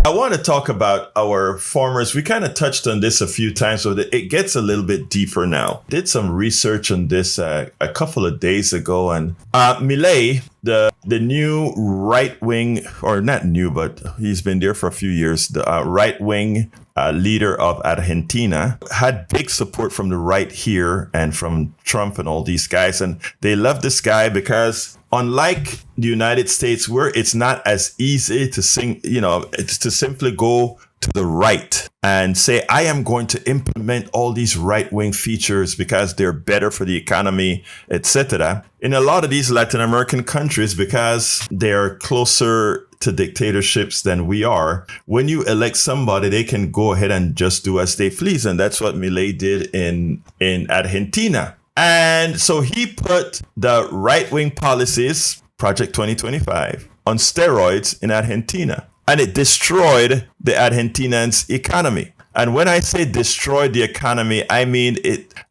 I want to talk about our farmers. We kind of touched on this a few times, but it gets a little bit deeper now. Did some research on this a couple of days ago, and Milei, the new right wing, or not new, but he's been there for a few years, the right wing leader of Argentina, had big support from the right here and from Trump and all these guys. And they love this guy because unlike the United States, where it's not as easy to it's to simply go to the right and say, I am going to implement all these right-wing features because they're better for the economy, etc. In a lot of these Latin American countries, because they're closer to dictatorships than we are, when you elect somebody, they can go ahead and just do as they please. And that's what Milei did in Argentina. And so he put the right-wing policies, Project 2025, on steroids in Argentina. And it destroyed the Argentinians' economy. And when I say destroyed the economy, I mean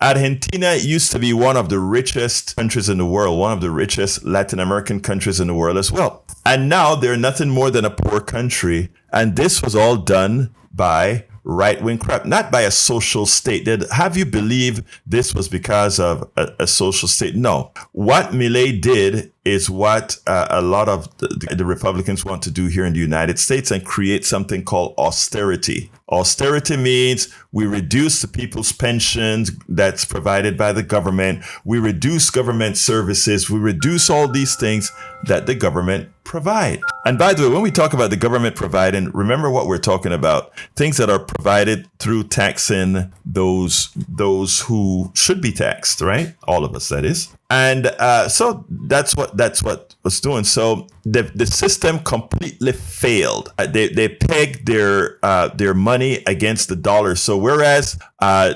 Argentina used to be one of the richest countries in the world, one of the richest Latin American countries in the world as well. And now they're nothing more than a poor country. And this was all done by right-wing crap, not by a social state. Have you believe this was because of a social state? No. What Milei did is what a lot of the Republicans want to do here in the United States, and create something called austerity. Austerity means we reduce the people's pensions that's provided by the government. We reduce government services. We reduce all these things that the government provide. And by the way, when we talk about the government providing, remember what we're talking about. Things that are provided through taxing those who should be taxed, right? All of us, that is. And so that's what was doing. So the system completely failed. They pegged their money against the dollar. So whereas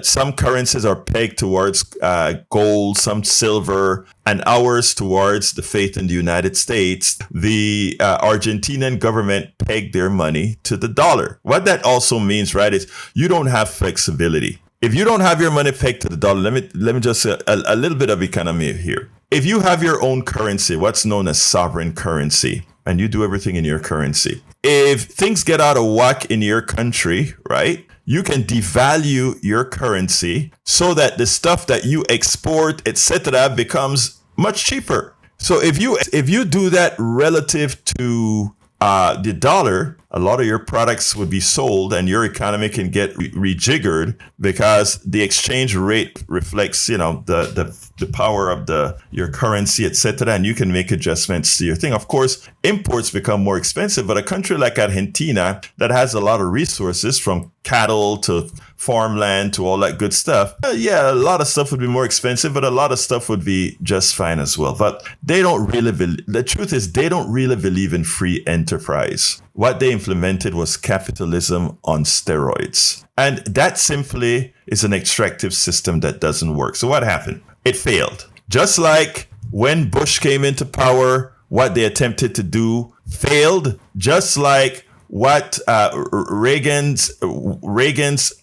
some currencies are pegged towards gold, some silver, and ours towards the faith in the United States, the Argentinian government pegged their money to the dollar. What that also means, right, is you don't have flexibility. If you don't have your money pegged to the dollar, let me just say a little bit of economy here. If you have your own currency, what's known as sovereign currency, and you do everything in your currency, if things get out of whack in your country, right, you can devalue your currency so that the stuff that you export, etc., becomes much cheaper. So if you do that relative to the dollar, a lot of your products would be sold and your economy can get rejiggered because the exchange rate reflects, the power of your currency, etc. And you can make adjustments to your thing. Of course, imports become more expensive, but a country like Argentina that has a lot of resources, from cattle to farmland to all that good stuff, a lot of stuff would be more expensive, but a lot of stuff would be just fine as well. But the truth is, they don't really believe in free enterprise. What they implemented was capitalism on steroids. And that simply is an extractive system that doesn't work. So what happened? It failed. Just like when Bush came into power, what they attempted to do failed. Just like what Reagan's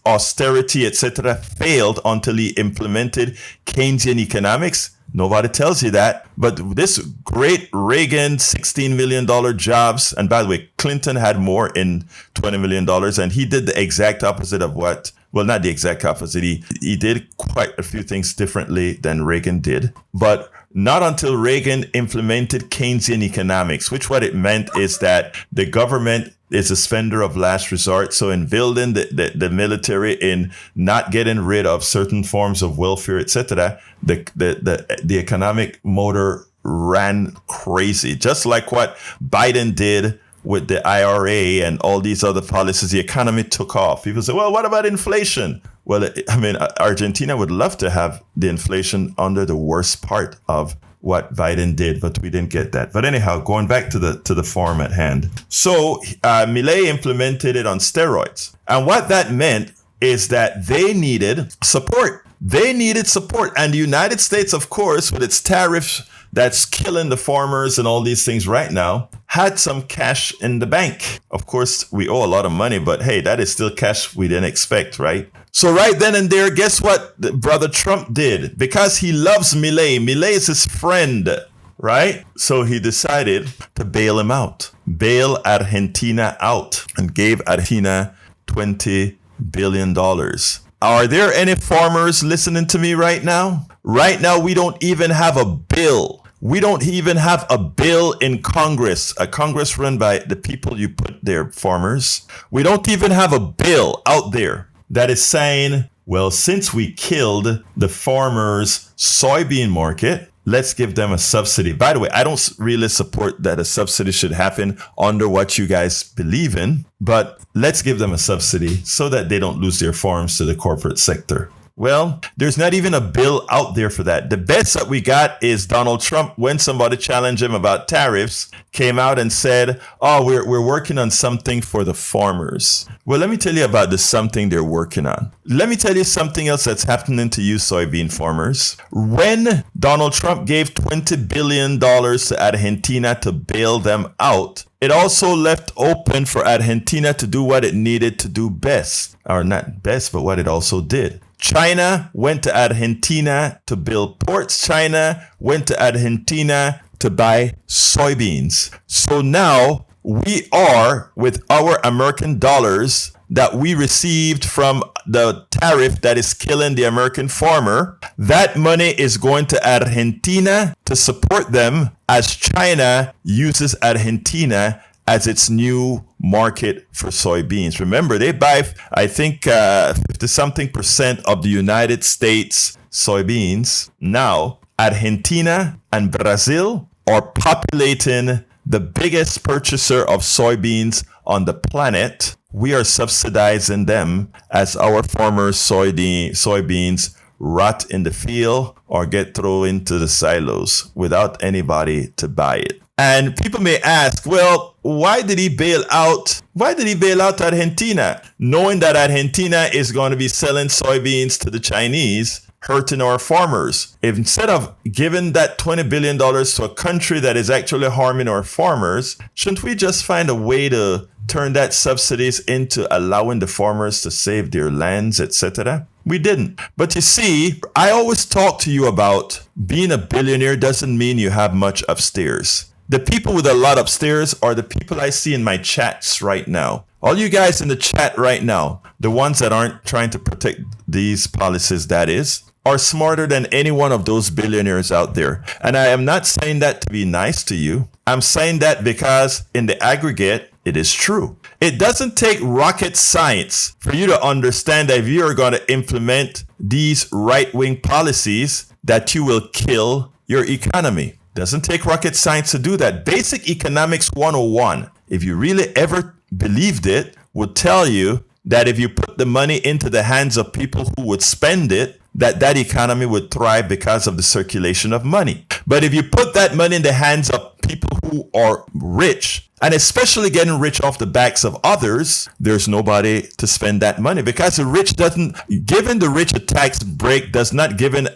austerity, etc., failed until he implemented Keynesian economics. Nobody tells you that. But this great Reagan $16 million jobs, and by the way, Clinton had more in $20 million, and he did the exact opposite of not the exact opposite. He did quite a few things differently than Reagan did. But not until Reagan implemented Keynesian economics, which what it meant is that the government is a spender of last resort. So in building the military, in not getting rid of certain forms of welfare, etc., the economic motor ran crazy. Just like what Biden did with the IRA and all these other policies, the economy took off. People say, well, what about inflation? Well, Argentina would love to have the inflation under the worst part of what Biden did, but we didn't get that. But anyhow, going back to the form at hand. So Milei implemented it on steroids. And what that meant is that they needed support. They needed support. And the United States, of course, with its tariffs that's killing the farmers and all these things right now, had some cash in the bank. Of course, we owe a lot of money, but hey, that is still cash we didn't expect, right? So right then and there, guess what Brother Trump did? Because he loves Milei. Milei is his friend, right? So he decided to bail him out. bail Argentina out and gave Argentina $20 billion. Are there any farmers listening to me right now? Right now, we don't even have a bill. We don't even have a bill in Congress, a Congress run by the people you put there, farmers. We don't even have a bill out there that is saying, well, since we killed the farmers' soybean market, let's give them a subsidy. By the way, I don't really support that a subsidy should happen under what you guys believe in, but let's give them a subsidy so that they don't lose their farms to the corporate sector. Well, there's not even a bill out there for that. The best that we got is Donald Trump, when somebody challenged him about tariffs, came out and said, oh, we're working on something for the farmers. Well, let me tell you about the something they're working on. Let me tell you something else that's happening to you soybean farmers. When Donald Trump gave $20 billion to Argentina to bail them out, it also left open for Argentina to do what it needed to do best. Or not best, but what it also did. China went to Argentina to build ports. China went to Argentina to buy soybeans. So now we are, with our American dollars that we received from the tariff that is killing the American farmer, that money is going to Argentina to support them as China uses Argentina as its new market for soybeans. Remember, they buy, I think, 50-something% of the United States soybeans. Now, Argentina and Brazil are populating the biggest purchaser of soybeans on the planet. We are subsidizing them as our farmers' soybeans rot in the field or get thrown into the silos without anybody to buy it. And people may ask, well, why did he bail out Argentina, knowing that Argentina is going to be selling soybeans to the Chinese, hurting our farmers? If instead of giving that $20 billion to a country that is actually harming our farmers, shouldn't we just find a way to turn that subsidies into allowing the farmers to save their lands, etc.? We didn't. But you see, I always talk to you about being a billionaire doesn't mean you have much upstairs. The people with a lot upstairs are the people I see in my chats right now. All you guys in the chat right now, the ones that aren't trying to protect these policies, that is, are smarter than any one of those billionaires out there. And I am not saying that to be nice to you. I'm saying that because in the aggregate, it is true. It doesn't take rocket science for you to understand that if you are going to implement these right-wing policies, that you will kill your economy. Doesn't take rocket science to do that. Basic Economics 101, if you really ever believed it, would tell you that if you put the money into the hands of people who would spend it, that economy would thrive because of the circulation of money. But if you put that money in the hands of people who are rich, and especially getting rich off the backs of others, there's nobody to spend that money, because the rich giving the rich a tax break does not give him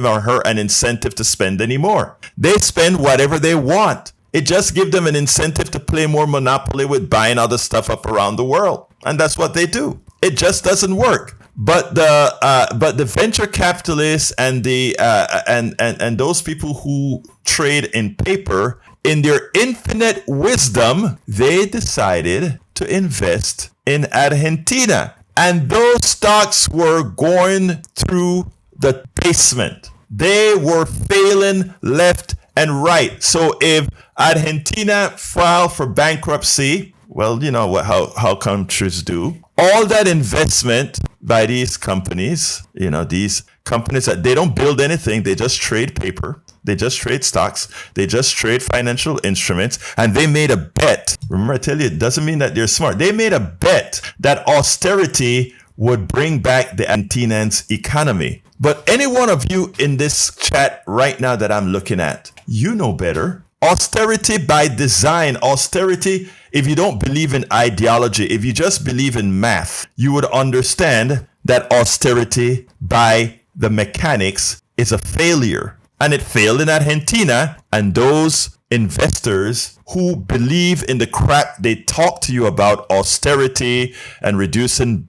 or her an incentive to spend anymore. They spend whatever they want. It just gives them an incentive to play more Monopoly with buying other stuff up around the world. And that's what they do. It just doesn't work. But the venture capitalists and and those people who trade in paper, in their infinite wisdom, they decided to invest in Argentina. And those stocks were going through the basement. They were failing left and right. So if Argentina filed for bankruptcy, well, you know how countries do. All that investment by these companies, these companies that they don't build anything, they just trade paper. They just trade stocks. They just trade financial instruments. And they made a bet. Remember, I tell you, it doesn't mean that they're smart. They made a bet that austerity would bring back the Argentinians' economy. But any one of you in this chat right now that I'm looking at, you know better. Austerity by design. Austerity, if you don't believe in ideology, if you just believe in math, you would understand that austerity by the mechanics is a failure. And it failed in Argentina, and those investors who believe in the crap they talk to you about, austerity and reducing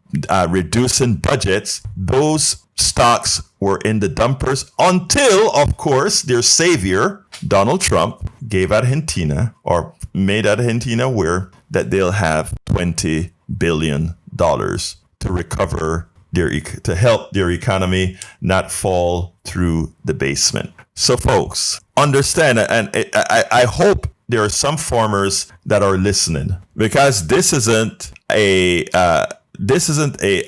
budgets, those stocks were in the dumpers until, of course, their savior, Donald Trump, gave Argentina, or made Argentina aware that they'll have $20 billion to recover to help their economy not fall through the basement. So folks, understand, and I hope there are some farmers that are listening, because this isn't a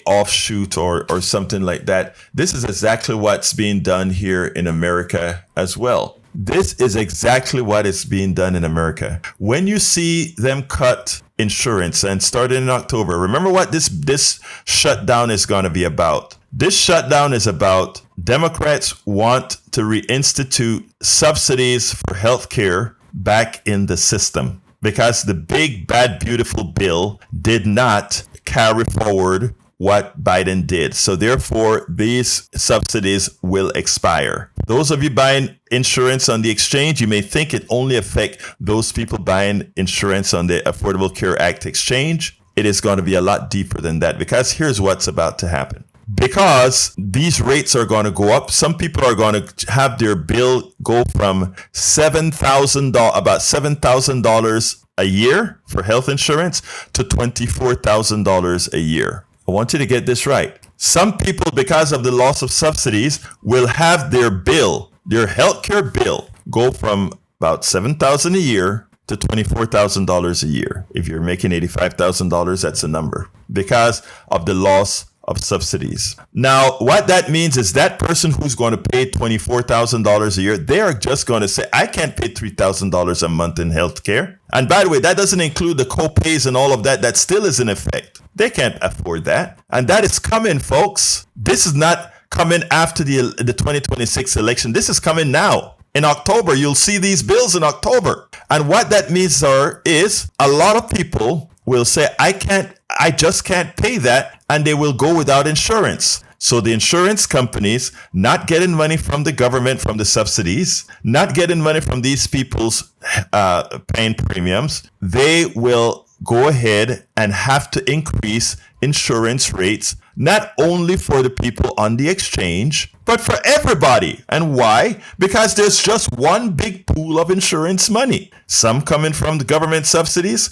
offshoot or something like that. This is exactly what's being done here in America as well. This is exactly what is being done in America. When you see them cut insurance, and starting in October, remember what this shutdown is going to be about. This shutdown is about Democrats want to reinstitute subsidies for healthcare back in the system, because the big, bad, beautiful bill did not carry forward what Biden did. So therefore, these subsidies will expire. Those of you buying insurance on the exchange, you may think it only affects those people buying insurance on the Affordable Care Act exchange. It is going to be a lot deeper than that, because here's what's about to happen. Because these rates are going to go up, some people are going to have their bill go from about $7,000 a year for health insurance to $24,000 a year. I want you to get this right. Some people, because of the loss of subsidies, will have their healthcare bill, go from about $7,000 a year to $24,000 a year. If you're making $85,000, that's a number, because of the loss of subsidies. Now, what that means is that person who's going to pay $24,000 a year, they are just going to say, I can't pay $3,000 a month in healthcare. And by the way, that doesn't include the co-pays and all of that. That still is in effect. They can't afford that. And that is coming, folks. This is not coming after the 2026 election. This is coming now. In October, you'll see these bills in October. And what that means is a lot of people will say, I just can't pay that, and they will go without insurance. So the insurance companies, not getting money from the government, from the subsidies, not getting money from these people's paying premiums, they will go ahead and have to increase insurance rates, not only for the people on the exchange, but for everybody. And why? Because there's just one big pool of insurance money. Some coming from the government subsidies,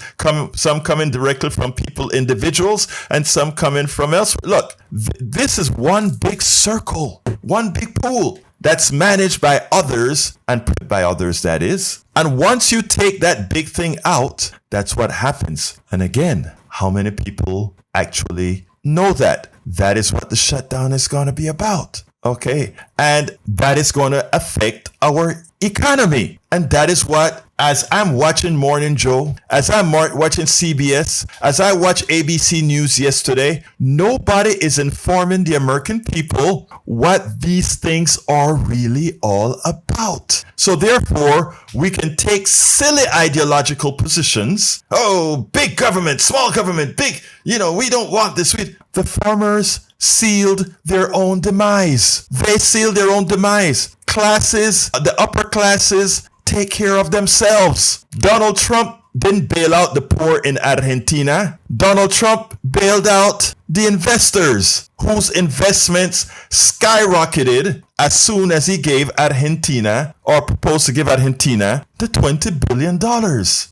some coming directly from people, individuals, and some coming from elsewhere. Look, this is one big circle, one big pool that's managed by others, and by others, that is. And once you take that big thing out, that's what happens. And again, how many people actually know that? That is what the shutdown is going to be about. Okay. And that is going to affect our economy. And that is what, as I'm watching Morning Joe, as I'm watching CBS, as I watch ABC News yesterday, nobody is informing the American people what these things are really all about. So therefore, we can take silly ideological positions. Oh, big government, small government, big, we don't want this. The farmers sealed their own demise. They sealed their own demise. Classes, the upper classes, take care of themselves. Donald Trump didn't bail out the poor in Argentina. Donald Trump bailed out the investors whose investments skyrocketed as soon as he gave Argentina, or proposed to give Argentina, the $20 billion.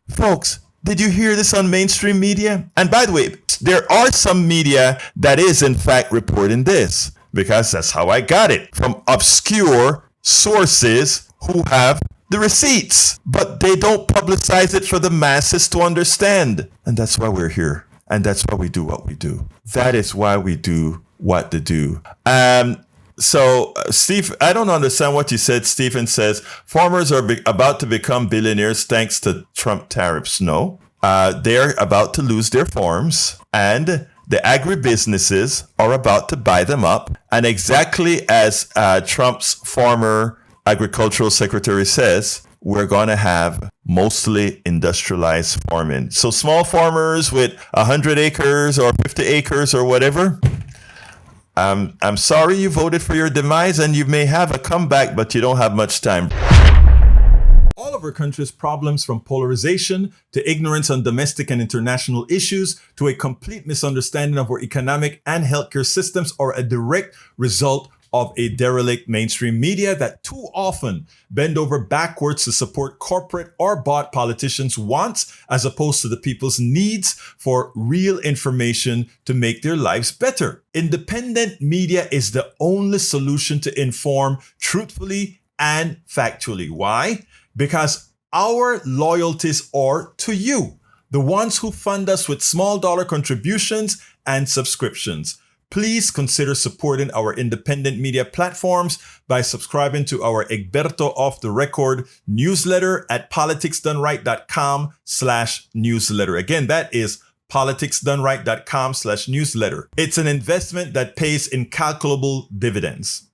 Folks, did you hear this on mainstream media? And by the way, there are some media that is in fact reporting this, because that's how I got it, from obscure sources who have the receipts, but they don't publicize it for the masses to understand. And that's why we're here. And that's why we do what we do. That is why we do what to do. So, Steve, I don't understand what you said. Stephen says, farmers are about to become billionaires thanks to Trump tariffs. No, they're about to lose their farms, and the agribusinesses are about to buy them up. And exactly as Trump's former agricultural secretary says, we're going to have mostly industrialized farming. So small farmers with 100 acres or 50 acres or whatever, I'm sorry you voted for your demise, and you may have a comeback, but you don't have much time. All of our country's problems, from polarization to ignorance on domestic and international issues to a complete misunderstanding of our economic and healthcare systems, are a direct result of a derelict mainstream media that too often bend over backwards to support corporate or bought politicians' wants as opposed to the people's needs for real information to make their lives better. Independent media is the only solution to inform truthfully and factually. Why? Because our loyalties are to you, the ones who fund us with small dollar contributions and subscriptions. Please consider supporting our independent media platforms by subscribing to our Egberto Off the Record newsletter at politicsdoneright.com/newsletter. Again, that is politicsdoneright.com/newsletter. It's an investment that pays incalculable dividends.